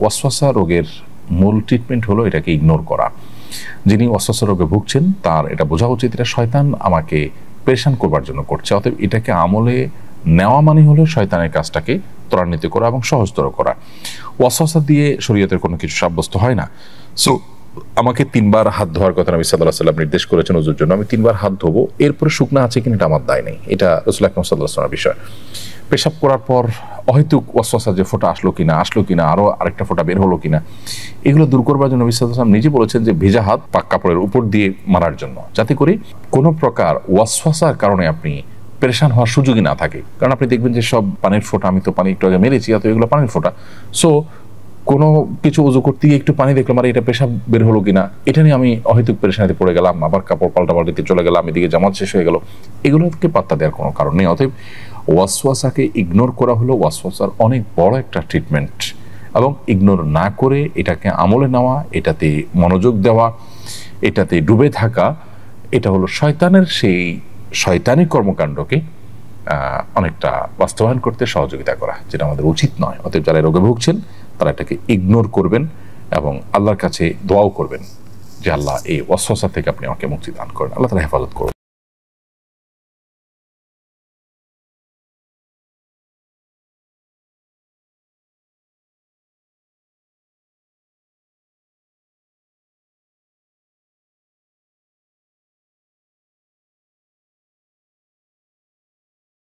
ওয়াসওয়াসা রোগের মূল ট্রিটমেন্ট হলো এটাকে ইগনোর করা। যিনি ওয়াসওয়াসা রোগে ভুগছেন তার এটা বোঝা উচিত এটা শয়তান আমাকে পেরেশান করবার জন্য করছে, অতএব এটাকে আমলে নেওয়া মানে হলো শয়তানের কাজটাকে ত্বরান্বিত করা এবং সহজতর করা। ওয়াসওয়াসা দিয়ে শরীয়তের কোনো কিছু সাব্যস্ত হয় না। সো আমাকে 3 বার হাত ধোয়ার কথা নবী সাল্লাল্লাহু আলাইহি ওয়াসাল্লাম নির্দেশ করেছেন ওযুর জন্য, আমি 3 বার হাত ধোবো, এরপরে শুকনা আছে কিনা এটা আমার দায় নেই, এটা রাসূল আকরাম সাল্লাল্লাহু আলাইহি ওয়াসাল্লামের বিষয়। পেশাব করার পর অহেতুক ওয়াসওয়াসা যে ফোঁটা আসলো কিনা আরো আরেকটা ফোঁটা বের হলো কিনা, এগুলো দূর করবার জন্য নবী সাল্লাল্লাহু আলাইহি ওয়াসাল্লাম নিজে বলেছেন যে ভেজা হাত পাক কাপড়ের উপর দিয়ে মারার জন্য, যাতে করে কোনো প্রকার ওয়াসওয়াসার কারণে আপনি পেরেশান হওয়ার সুযোগই না থাকে। কারণ আপনি দেখবেন যে সব পানির ফোঁটা, আমি তো পানি একটু আগে মেরেছি, অত এগুলো পানির ফোঁটা। সো কোনো কিছু উজু করতে গিয়ে একটু পানি দেখলাম আর এটা পেশাব বের হলো কিনা, এটা নিয়ে আমি অহেতুক পেরেশানিতে পড়ে গেলাম, আবার কাপড় পাল্টাপাল্টিতে চলে গেলাম, এদিকে জামাত শেষ হয়ে গেল, এগুলোকে পাত্তা দেওয়ার কোনো কারণ নেই। অতএব ওয়াসওয়াসাকে ইগনোর করা হলো ওয়াসওয়াসার অনেক বড় একটা ট্রিটমেন্ট, এবং ইগনোর না করে এটাকে আমলে নেওয়া, এটাতে মনোযোগ দেওয়া, এটাতে ডুবে থাকা, এটা হলো শয়তানের সেই শয়তানি কর্মকাণ্ডকে অনেকটা বাস্তবায়ন করতে সহযোগিতা করা, যেটা আমাদের উচিত নয়। অতএব যারা রোগে ভুগছেন তারা এটাকে ইগনোর করবেন এবং আল্লাহর কাছে দোয়াও করবেন যে আল্লাহ এই ওয়াসওয়াসা থেকে আপনি আমাকে মুক্তি দান করেন, আল্লাহ তাআলা হেফাজত করুন।